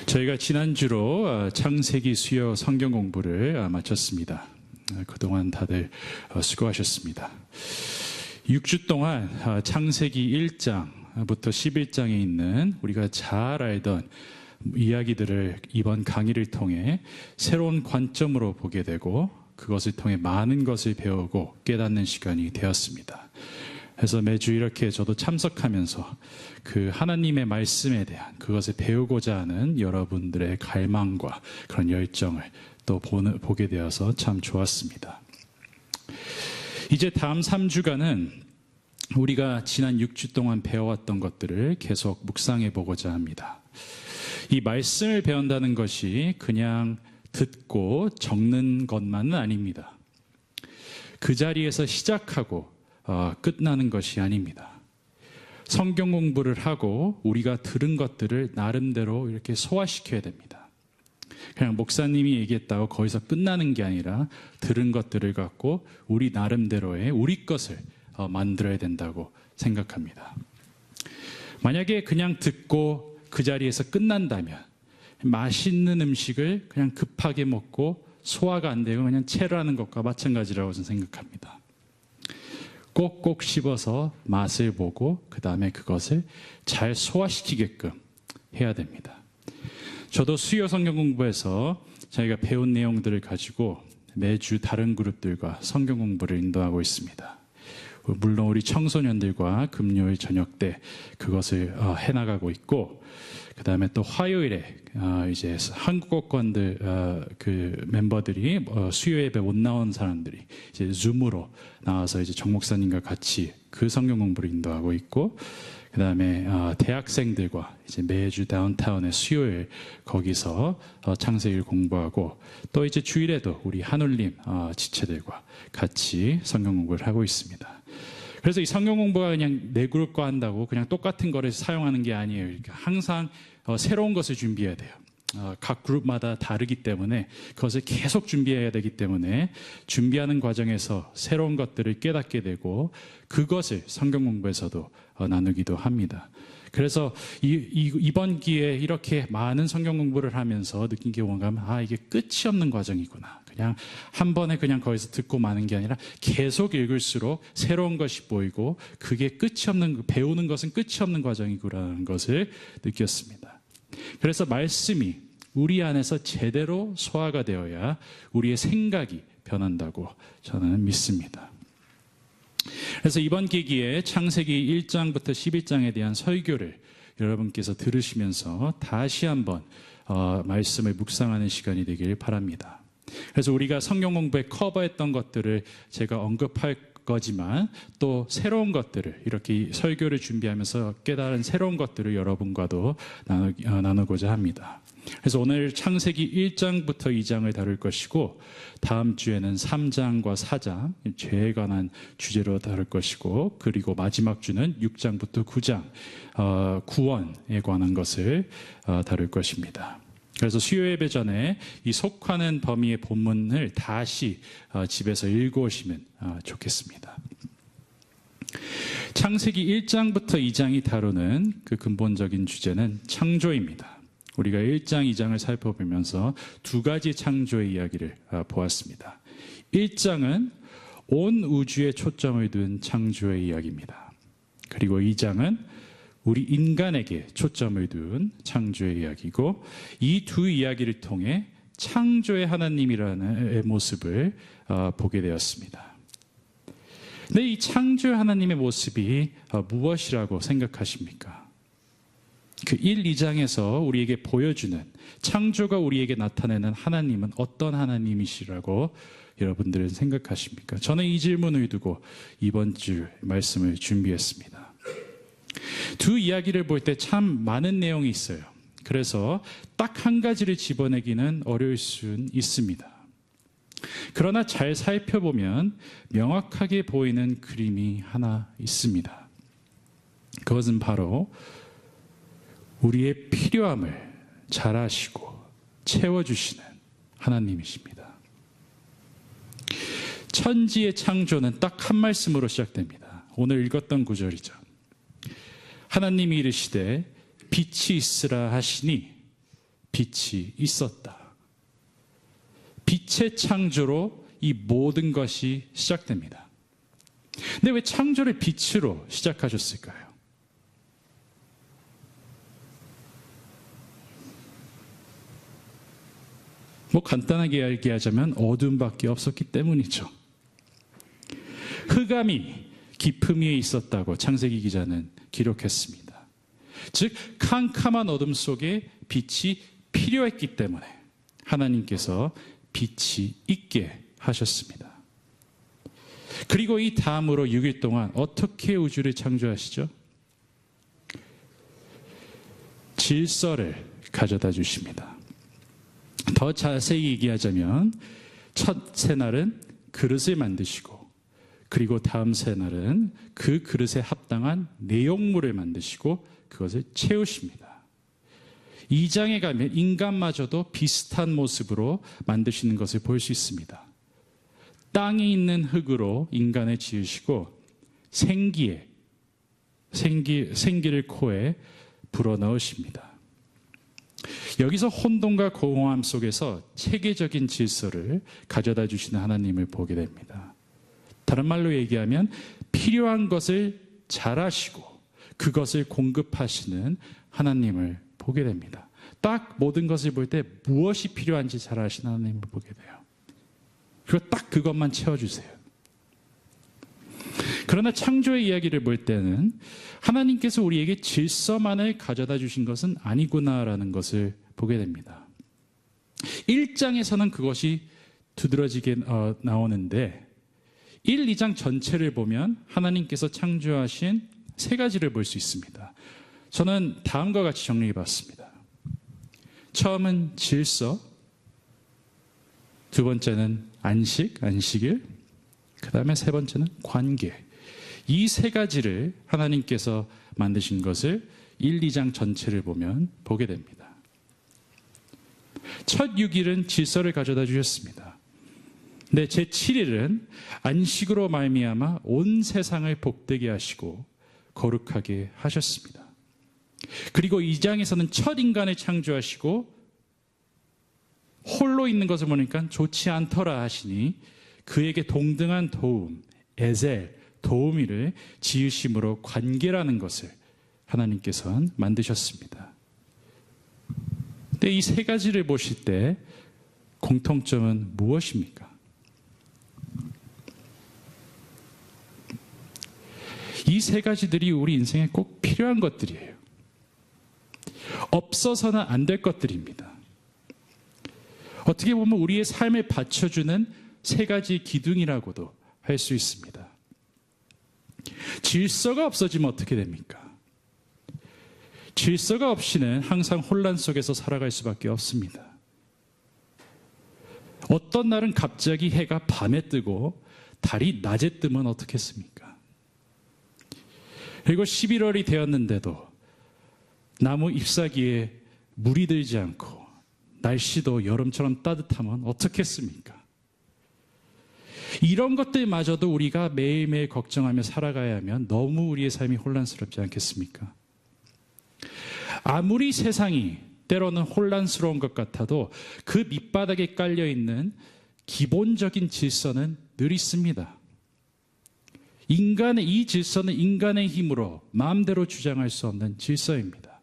저희가 지난주로 창세기 수요 성경 공부를 마쳤습니다. 그동안 다들 수고하셨습니다. 6주 동안 창세기 1장부터 11장에 있는 우리가 잘 알던 이야기들을 이번 강의를 통해 새로운 관점으로 보게 되고 그것을 통해 많은 것을 배우고 깨닫는 시간이 되었습니다. 그래서 매주 이렇게 저도 참석하면서 그 하나님의 말씀에 대한 그것을 배우고자 하는 여러분들의 갈망과 그런 열정을 또 보게 되어서 참 좋았습니다. 이제 다음 3주간은 우리가 지난 6주 동안 배워왔던 것들을 계속 묵상해 보고자 합니다. 이 말씀을 배운다는 것이 그냥 듣고 적는 것만은 아닙니다. 그 자리에서 시작하고 끝나는 것이 아닙니다. 성경 공부를 하고 우리가 들은 것들을 나름대로 이렇게 소화시켜야 됩니다. 그냥 목사님이 얘기했다고 거기서 끝나는 게 아니라 들은 것들을 갖고 우리 나름대로의 우리 것을 만들어야 된다고 생각합니다. 만약에 그냥 듣고 그 자리에서 끝난다면 맛있는 음식을 그냥 급하게 먹고 소화가 안 되고 그냥 체르하는 것과 마찬가지라고 저는 생각합니다. 꼭꼭 씹어서 맛을 보고 그 다음에 그것을 잘 소화시키게끔 해야 됩니다. 저도 수요 성경 공부에서 저희가 배운 내용들을 가지고 매주 다른 그룹들과 성경 공부를 인도하고 있습니다. 물론 우리 청소년들과 금요일 저녁 때 그것을 해나가고 있고, 그 다음에 또 화요일에 이제 한국어권들 그 멤버들이 수요 예배 못 나온 사람들이 이제 줌으로 나와서 이제 정 목사님과 같이 그 성경 공부를 인도하고 있고, 그 다음에 대학생들과 이제 매주 다운타운의 수요일 거기서 창세기를 공부하고, 또 이제 주일에도 우리 한울림 지체들과 같이 성경 공부를 하고 있습니다. 그래서 이 성경 공부가 그냥 내 그룹과 한다고 그냥 똑같은 거를 사용하는 게 아니에요. 항상 새로운 것을 준비해야 돼요. 각 그룹마다 다르기 때문에 그것을 계속 준비해야 되기 때문에 준비하는 과정에서 새로운 것들을 깨닫게 되고 그것을 성경 공부에서도 나누기도 합니다. 그래서 이번 기회에 이렇게 많은 성경 공부를 하면서 느낀 게 뭔가 하면 이게 끝이 없는 과정이구나. 그냥 한 번에 그냥 거기서 듣고 마는 게 아니라 계속 읽을수록 새로운 것이 보이고 그게 끝이 없는, 배우는 것은 끝이 없는 과정이구나라는 것을 느꼈습니다. 그래서 말씀이 우리 안에서 제대로 소화가 되어야 우리의 생각이 변한다고 저는 믿습니다. 그래서 이번 기기에 창세기 1장부터 11장에 대한 설교를 여러분께서 들으시면서 다시 한번 말씀을 묵상하는 시간이 되길 바랍니다. 그래서 우리가 성경 공부에 커버했던 것들을 제가 언급할 거지만 또 새로운 것들을 이렇게 설교를 준비하면서 깨달은 새로운 것들을 여러분과도 나누고자 합니다. 그래서 오늘 창세기 1장부터 2장을 다룰 것이고, 다음 주에는 3장과 4장 죄에 관한 주제로 다룰 것이고, 그리고 마지막 주는 6장부터 9장 구원에 관한 것을 다룰 것입니다. 그래서 수요 예배 전에 이 속하는 범위의 본문을 다시 집에서 읽어오시면 좋겠습니다. 창세기 1장부터 2장이 다루는 그 근본적인 주제는 창조입니다. 우리가 1장, 2장을 살펴보면서 두 가지 창조의 이야기를 보았습니다. 1장은 온 우주에 초점을 둔 창조의 이야기입니다. 그리고 2장은 우리 인간에게 초점을 둔 창조의 이야기고, 이 두 이야기를 통해 창조의 하나님이라는 모습을 보게 되었습니다. 근데 이 창조의 하나님의 모습이 무엇이라고 생각하십니까? 그 1, 2장에서 우리에게 보여주는 창조가 우리에게 나타내는 하나님은 어떤 하나님이시라고 여러분들은 생각하십니까? 저는 이 질문을 두고 이번 주 말씀을 준비했습니다. 두 이야기를 볼 때 참 많은 내용이 있어요. 그래서 딱 한 가지를 집어내기는 어려울 수는 있습니다. 그러나 잘 살펴보면 명확하게 보이는 그림이 하나 있습니다. 그것은 바로 우리의 필요함을 잘 아시고 채워주시는 하나님이십니다. 천지의 창조는 딱 한 말씀으로 시작됩니다. 오늘 읽었던 구절이죠. 하나님이 이르시되 빛이 있으라 하시니 빛이 있었다. 빛의 창조로 이 모든 것이 시작됩니다. 근데 왜 창조를 빛으로 시작하셨을까요? 간단하게 얘기하자면 어둠밖에 없었기 때문이죠. 흑암이 깊음 위에 있었다고 창세기 기자는 기록했습니다. 즉 캄캄한 어둠 속에 빛이 필요했기 때문에 하나님께서 빛이 있게 하셨습니다. 그리고 이 다음으로 6일 동안 어떻게 우주를 창조하시죠? 질서를 가져다 주십니다. 더 자세히 얘기하자면 첫 새날은 그릇을 만드시고, 그리고 다음 새날은 그 그릇에 합당한 내용물을 만드시고 그것을 채우십니다. 2장에 가면 인간마저도 비슷한 모습으로 만드시는 것을 볼 수 있습니다. 땅에 있는 흙으로 인간을 지으시고 생기를 코에 불어넣으십니다. 여기서 혼돈과 공허함 속에서 체계적인 질서를 가져다 주시는 하나님을 보게 됩니다. 다른 말로 얘기하면 필요한 것을 잘 아시고 그것을 공급하시는 하나님을 보게 됩니다. 딱 모든 것을 볼 때 무엇이 필요한지 잘 아시는 하나님을 보게 돼요. 그리고 딱 그것만 채워주세요. 그러나 창조의 이야기를 볼 때는 하나님께서 우리에게 질서만을 가져다 주신 것은 아니구나라는 것을 보게 됩니다. 1장에서는 그것이 두드러지게 나오는데 1, 2장 전체를 보면 하나님께서 창조하신 세 가지를 볼 수 있습니다. 저는 다음과 같이 정리해 봤습니다. 처음은 질서, 두 번째는 안식일, 그 다음에 세 번째는 관계. 이 세 가지를 하나님께서 만드신 것을 1, 2장 전체를 보면 보게 됩니다. 첫 6일은 질서를 가져다 주셨습니다. 네, 제 7일은 안식으로 말미암아 온 세상을 복되게 하시고 거룩하게 하셨습니다. 그리고 2장에서는 첫 인간을 창조하시고 홀로 있는 것을 보니까 좋지 않더라 하시니 그에게 동등한 도움, 에셀, 도우미를 지으심으로 관계라는 것을 하나님께서는 만드셨습니다. 근데 이 세 가지를 보실 때 공통점은 무엇입니까? 이 세 가지들이 우리 인생에 꼭 필요한 것들이에요. 없어서는 안 될 것들입니다. 어떻게 보면 우리의 삶을 받쳐주는 세 가지 기둥이라고도 할 수 있습니다. 질서가 없어지면 어떻게 됩니까? 질서가 없이는 항상 혼란 속에서 살아갈 수밖에 없습니다. 어떤 날은 갑자기 해가 밤에 뜨고 달이 낮에 뜨면 어떻겠습니까? 그리고 11월이 되었는데도 나무 잎사귀에 물이 들지 않고 날씨도 여름처럼 따뜻하면 어떻겠습니까? 이런 것들마저도 우리가 매일매일 걱정하며 살아가야 하면 너무 우리의 삶이 혼란스럽지 않겠습니까? 아무리 세상이 때로는 혼란스러운 것 같아도 그 밑바닥에 깔려있는 기본적인 질서는 늘 있습니다. 이 질서는 인간의 힘으로 마음대로 주장할 수 없는 질서입니다.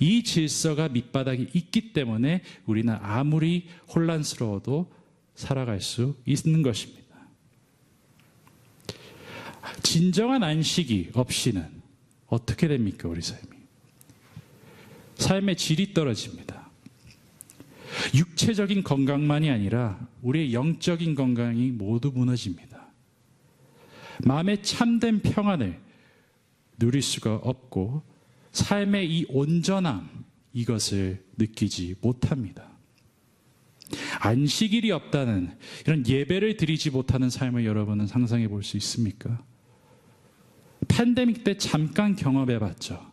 이 질서가 밑바닥에 있기 때문에 우리는 아무리 혼란스러워도 살아갈 수 있는 것입니다. 진정한 안식이 없이는 어떻게 됩니까, 우리 삶이? 삶의 질이 떨어집니다. 육체적인 건강만이 아니라 우리의 영적인 건강이 모두 무너집니다. 마음의 참된 평안을 누릴 수가 없고 삶의 이 온전함, 이것을 느끼지 못합니다. 안식일이 없다는 이런 예배를 드리지 못하는 삶을 여러분은 상상해 볼 수 있습니까? 팬데믹 때 잠깐 경험해 봤죠.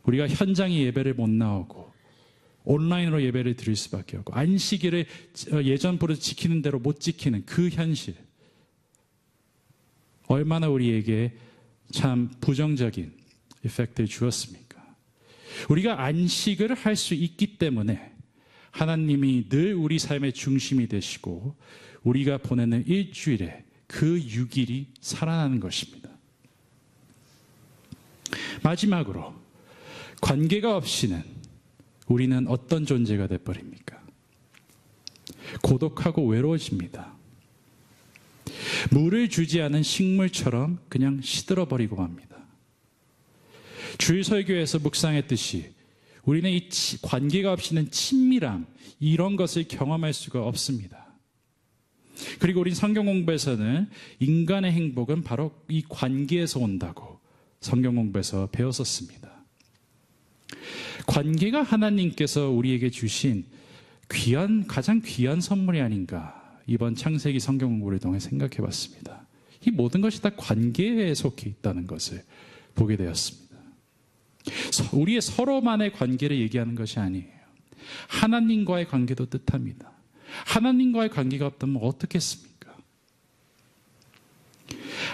우리가 현장에 예배를 못 나오고 온라인으로 예배를 드릴 수밖에 없고 안식일을 예전부터 지키는 대로 못 지키는 그 현실, 얼마나 우리에게 참 부정적인 이펙트를 주었습니까? 우리가 안식을 할 수 있기 때문에 하나님이 늘 우리 삶의 중심이 되시고 우리가 보내는 일주일에 그 6일이 살아나는 것입니다. 마지막으로 관계가 없이는 우리는 어떤 존재가 되어버립니까? 고독하고 외로워집니다. 물을 주지 않은 식물처럼 그냥 시들어버리고 맙니다. 주일 설교에서 묵상했듯이 우리는 이 관계가 없이는 친밀함, 이런 것을 경험할 수가 없습니다. 그리고 우리 성경 공부에서는 인간의 행복은 바로 이 관계에서 온다고 성경 공부에서 배웠었습니다. 관계가 하나님께서 우리에게 주신 가장 귀한 선물이 아닌가, 이번 창세기 성경 공부를 통해 생각해 봤습니다. 이 모든 것이 다 관계에 속해 있다는 것을 보게 되었습니다. 우리의 서로만의 관계를 얘기하는 것이 아니에요. 하나님과의 관계도 뜻합니다. 하나님과의 관계가 없다면 어떻겠습니까?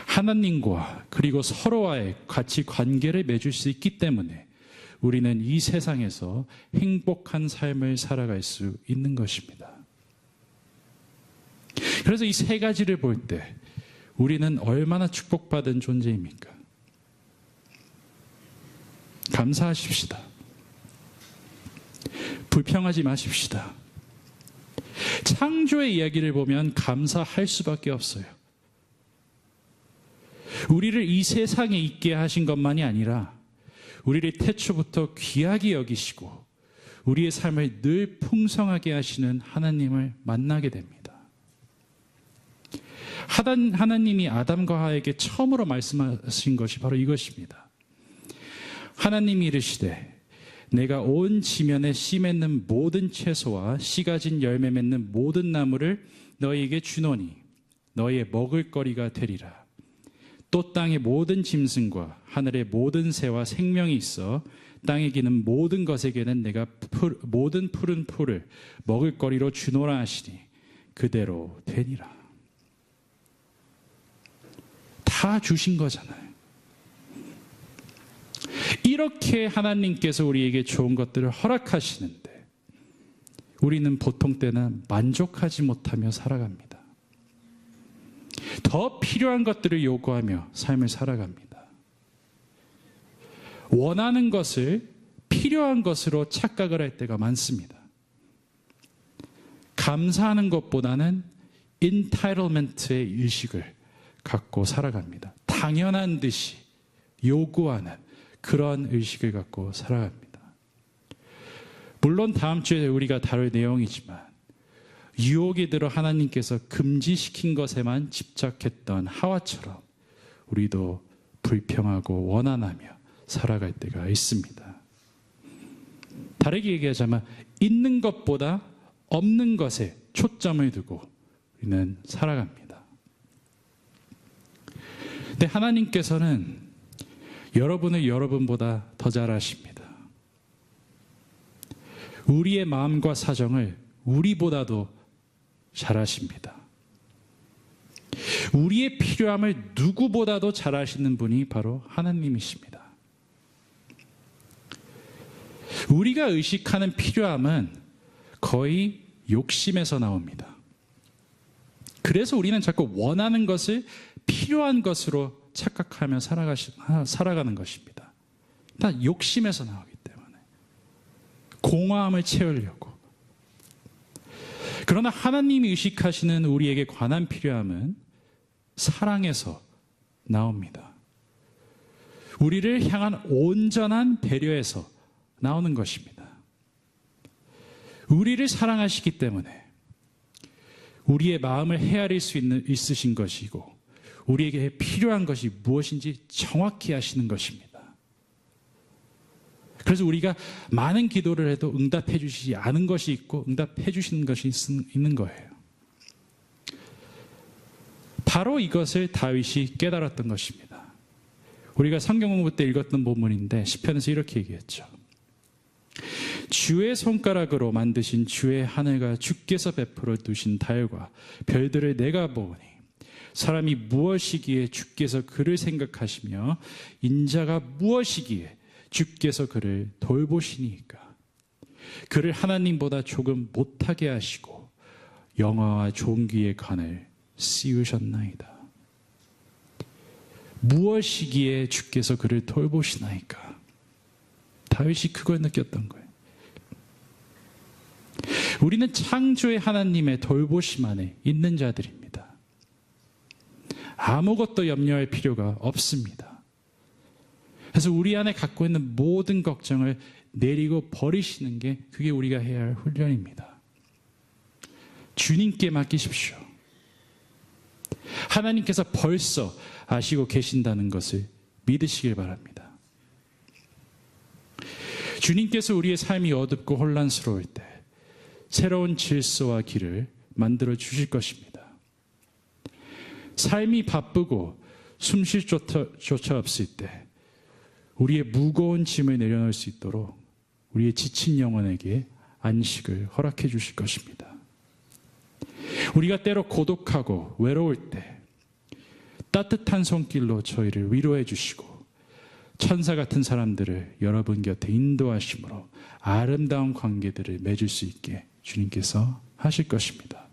하나님과 그리고 서로와의 같이 관계를 맺을 수 있기 때문에 우리는 이 세상에서 행복한 삶을 살아갈 수 있는 것입니다. 그래서 이 세 가지를 볼 때 우리는 얼마나 축복받은 존재입니까? 감사하십시다. 불평하지 마십시다. 창조의 이야기를 보면 감사할 수밖에 없어요. 우리를 이 세상에 있게 하신 것만이 아니라 우리를 태초부터 귀하게 여기시고 우리의 삶을 늘 풍성하게 하시는 하나님을 만나게 됩니다. 하나님이 아담과 하와에게 처음으로 말씀하신 것이 바로 이것입니다. 하나님이 이르시되 내가 온 지면에 씨 맺는 모든 채소와 씨 가진 열매 맺는 모든 나무를 너희에게 주노니 너희의 먹을거리가 되리라. 또 땅의 모든 짐승과 하늘의 모든 새와 생명이 있어 땅에 기는 모든 것에게는 내가 모든 푸른 풀을 먹을거리로 주노라 하시니 그대로 되니라. 다 주신 거잖아요. 이렇게 하나님께서 우리에게 좋은 것들을 허락하시는데 우리는 보통 때는 만족하지 못하며 살아갑니다. 더 필요한 것들을 요구하며 삶을 살아갑니다. 원하는 것을 필요한 것으로 착각을 할 때가 많습니다. 감사하는 것보다는 entitlement의 의식을 갖고 살아갑니다. 당연한 듯이 요구하는 그런 의식을 갖고 살아갑니다. 물론 다음 주에 우리가 다룰 내용이지만 유혹에 들어 하나님께서 금지시킨 것에만 집착했던 하와처럼 우리도 불평하고 원한하며 살아갈 때가 있습니다. 다르게 얘기하자면 있는 것보다 없는 것에 초점을 두고 우리는 살아갑니다. 근데 하나님께서는 여러분을 여러분보다 더 잘 아십니다. 우리의 마음과 사정을 우리보다도 잘 아십니다. 우리의 필요함을 누구보다도 잘 아시는 분이 바로 하나님이십니다. 우리가 의식하는 필요함은 거의 욕심에서 나옵니다. 그래서 우리는 자꾸 원하는 것을 필요한 것으로 착각하며 살아가는 것입니다. 다 욕심에서 나오기 때문에 공허함을 채우려고. 그러나 하나님이 의식하시는 우리에게 관한 필요함은 사랑에서 나옵니다. 우리를 향한 온전한 배려에서 나오는 것입니다. 우리를 사랑하시기 때문에 우리의 마음을 헤아릴 수 있으신 것이고 우리에게 필요한 것이 무엇인지 정확히 아시는 것입니다. 그래서 우리가 많은 기도를 해도 응답해 주시지 않은 것이 있고 응답해 주시는 것이 있는 거예요. 바로 이것을 다윗이 깨달았던 것입니다. 우리가 성경 공부 때 읽었던 본문인데 시편에서 이렇게 얘기했죠. 주의 손가락으로 만드신 주의 하늘과 주께서 베풀어 두신 달과 별들을 내가 보니 사람이 무엇이기에 주께서 그를 생각하시며 인자가 무엇이기에 주께서 그를 돌보시니까 그를 하나님보다 조금 못하게 하시고 영화와 존귀의 관을 씌우셨나이다. 무엇이기에 주께서 그를 돌보시나이까? 다윗이 그걸 느꼈던 거예요. 우리는 창조의 하나님의 돌보심 안에 있는 자들입니다. 아무것도 염려할 필요가 없습니다. 그래서 우리 안에 갖고 있는 모든 걱정을 내리고 버리시는 게 그게 우리가 해야 할 훈련입니다. 주님께 맡기십시오. 하나님께서 벌써 아시고 계신다는 것을 믿으시길 바랍니다. 주님께서 우리의 삶이 어둡고 혼란스러울 때 새로운 질서와 길을 만들어 주실 것입니다. 삶이 바쁘고 숨쉴 조차 없을 때 우리의 무거운 짐을 내려놓을 수 있도록 우리의 지친 영혼에게 안식을 허락해 주실 것입니다. 우리가 때로 고독하고 외로울 때 따뜻한 손길로 저희를 위로해 주시고 천사 같은 사람들을 여러분 곁에 인도하심으로 아름다운 관계들을 맺을 수 있게 주님께서 하실 것입니다.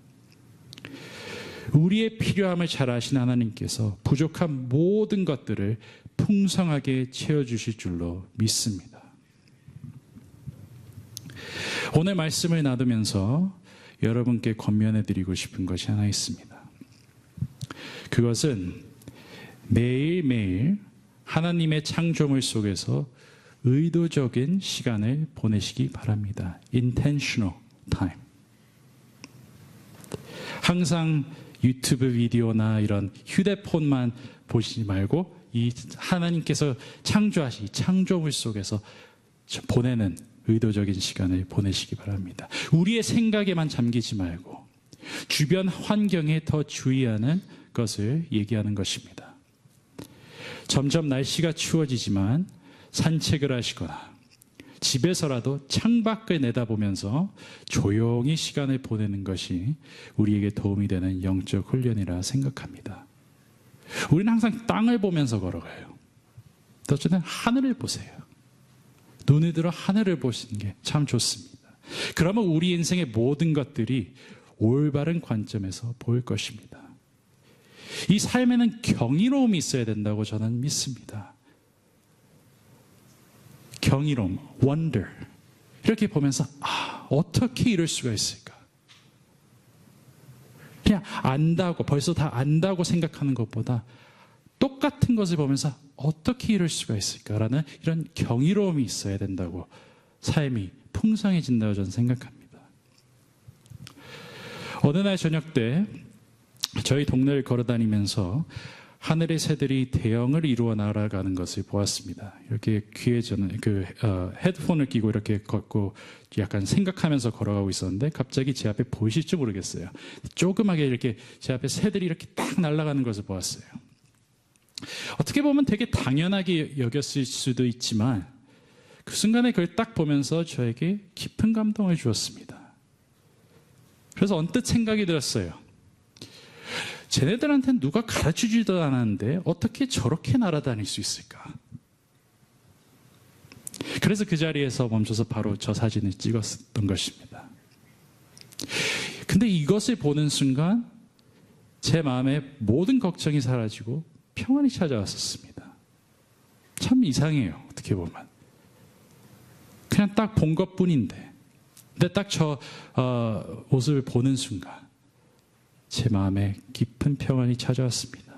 우리의 필요함을 잘 아신 하나님께서 부족한 모든 것들을 풍성하게 채워주실 줄로 믿습니다. 오늘 말씀을 나누면서 여러분께 권면해드리고 싶은 것이 하나 있습니다. 그것은 매일매일 하나님의 창조물 속에서 의도적인 시간을 보내시기 바랍니다. Intentional time. 항상 유튜브 비디오나 이런 휴대폰만 보시지 말고 이 하나님께서 창조하신 이 창조물 속에서 보내는 의도적인 시간을 보내시기 바랍니다. 우리의 생각에만 잠기지 말고 주변 환경에 더 주의하는 것을 얘기하는 것입니다. 점점 날씨가 추워지지만 산책을 하시거나 집에서라도 창밖을 내다보면서 조용히 시간을 보내는 것이 우리에게 도움이 되는 영적 훈련이라 생각합니다. 우리는 항상 땅을 보면서 걸어가요. 어쩌면 하늘을 보세요. 눈을 들어 하늘을 보시는 게 참 좋습니다. 그러면 우리 인생의 모든 것들이 올바른 관점에서 보일 것입니다. 이 삶에는 경이로움이 있어야 된다고 저는 믿습니다. 경이로움, wonder. 이렇게 보면서 어떻게 이럴 수가 있을까? 그냥 안다고 벌써 다 안다고 생각하는 것보다 똑같은 것을 보면서 어떻게 이럴 수가 있을까라는 이런 경이로움이 있어야 된다고 삶이 풍성해진다고 저는 생각합니다. 어느 날 저녁 때 저희 동네를 걸어다니면서 하늘의 새들이 대형을 이루어 날아가는 것을 보았습니다. 이렇게 귀에 저는 헤드폰을 끼고 이렇게 걷고 약간 생각하면서 걸어가고 있었는데 갑자기 제 앞에 보이실지 모르겠어요. 조그맣게 이렇게 제 앞에 새들이 이렇게 딱 날아가는 것을 보았어요. 어떻게 보면 되게 당연하게 여겼을 수도 있지만 그 순간에 그걸 딱 보면서 저에게 깊은 감동을 주었습니다. 그래서 언뜻 생각이 들었어요. 쟤네들한테는 누가 가르쳐주지도 않았는데 어떻게 저렇게 날아다닐 수 있을까? 그래서 그 자리에서 멈춰서 바로 저 사진을 찍었던 것입니다. 근데 이것을 보는 순간 제 마음에 모든 걱정이 사라지고 평안이 찾아왔었습니다. 참 이상해요. 어떻게 보면. 그냥 딱 본 것뿐인데 근데 딱 저 모습을 보는 순간 제 마음에 깊은 평안이 찾아왔습니다.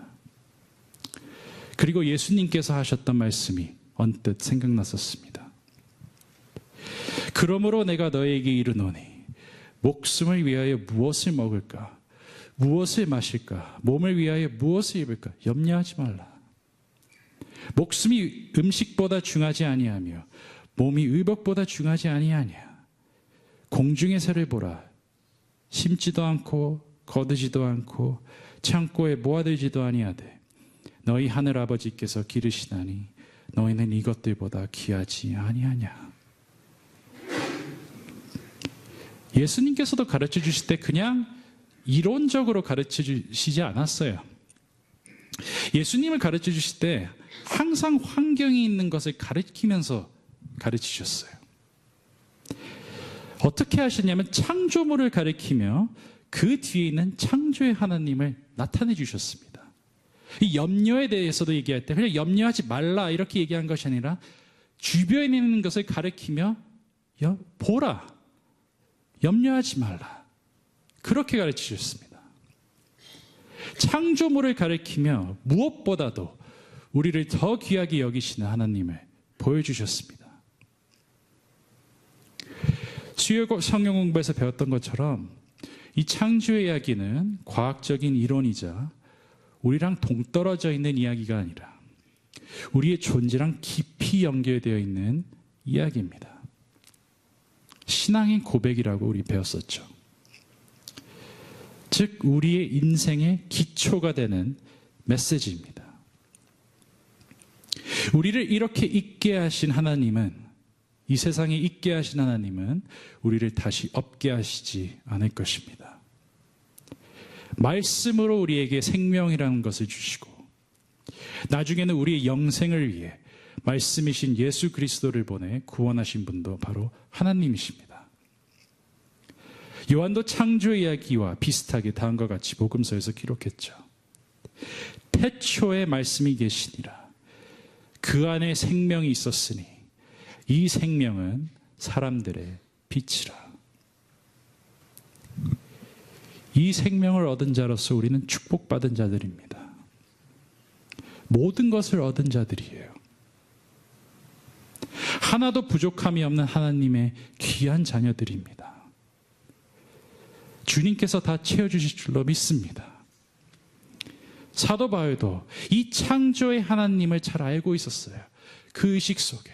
그리고 예수님께서 하셨던 말씀이 언뜻 생각났었습니다. 그러므로 내가 너에게 이르노니 목숨을 위하여 무엇을 먹을까? 무엇을 마실까? 몸을 위하여 무엇을 입을까? 염려하지 말라. 목숨이 음식보다 중하지 아니하며 몸이 의복보다 중하지 아니하냐. 공중의 새를 보라. 심지도 않고 거두지도 않고 창고에 모아들지도 아니하되 너희 하늘 아버지께서 기르시나니 너희는 이것들보다 귀하지 아니하냐. 예수님께서도 가르쳐 주실 때 그냥 이론적으로 가르쳐 주시지 않았어요. 예수님을 가르쳐 주실 때 항상 환경이 있는 것을 가르치면서 가르치셨어요. 어떻게 하셨냐면 창조물을 가리키며 그 뒤에 있는 창조의 하나님을 나타내 주셨습니다. 이 염려에 대해서도 얘기할 때 그냥 염려하지 말라 이렇게 얘기한 것이 아니라 주변에 있는 것을 가리키며 보라, 염려하지 말라, 그렇게 가르치셨습니다. 창조물을 가리키며 무엇보다도 우리를 더 귀하게 여기시는 하나님을 보여주셨습니다. 수요 성경 공부에서 배웠던 것처럼 이 창조의 이야기는 과학적인 이론이자 우리랑 동떨어져 있는 이야기가 아니라 우리의 존재랑 깊이 연결되어 있는 이야기입니다. 신앙의 고백이라고 우리 배웠었죠. 즉 우리의 인생의 기초가 되는 메시지입니다. 우리를 이렇게 있게 하신 하나님은, 이 세상에 있게 하신 하나님은 우리를 다시 없게 하시지 않을 것입니다. 말씀으로 우리에게 생명이라는 것을 주시고 나중에는 우리의 영생을 위해 말씀이신 예수 그리스도를 보내 구원하신 분도 바로 하나님이십니다. 요한도 창조 이야기와 비슷하게 다음과 같이 복음서에서 기록했죠. 태초에 말씀이 계시니라. 그 안에 생명이 있었으니 이 생명은 사람들의 빛이라. 이 생명을 얻은 자로서 우리는 축복받은 자들입니다. 모든 것을 얻은 자들이에요. 하나도 부족함이 없는 하나님의 귀한 자녀들입니다. 주님께서 다 채워주실 줄로 믿습니다. 사도 바울도 이 창조의 하나님을 잘 알고 있었어요. 그 의식 속에.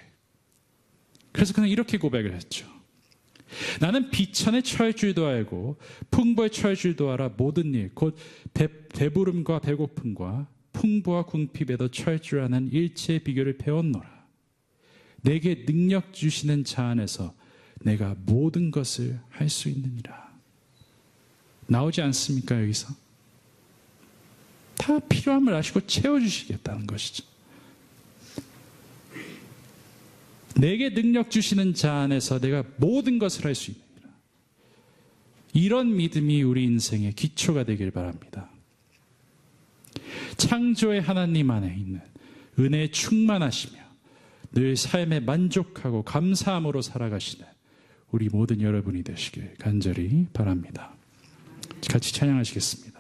그래서 그는 이렇게 고백을 했죠. 나는 비천에 처할 줄도 알고 풍부에 처할 줄도 알아 모든 일 곧 배부름과 배고픔과 풍부와 궁핍에도 처할 줄 아는 일체의 비결을 배웠노라. 내게 능력 주시는 자 안에서 내가 모든 것을 할 수 있느니라. 나오지 않습니까? 여기서 다 필요함을 아시고 채워주시겠다는 것이죠. 내게 능력 주시는 자 안에서 내가 모든 것을 할 수 있느니라. 이런 믿음이 우리 인생의 기초가 되길 바랍니다. 창조의 하나님 안에 있는 은혜에 충만하시며 늘 삶에 만족하고 감사함으로 살아가시는 우리 모든 여러분이 되시길 간절히 바랍니다. 같이 찬양하시겠습니다.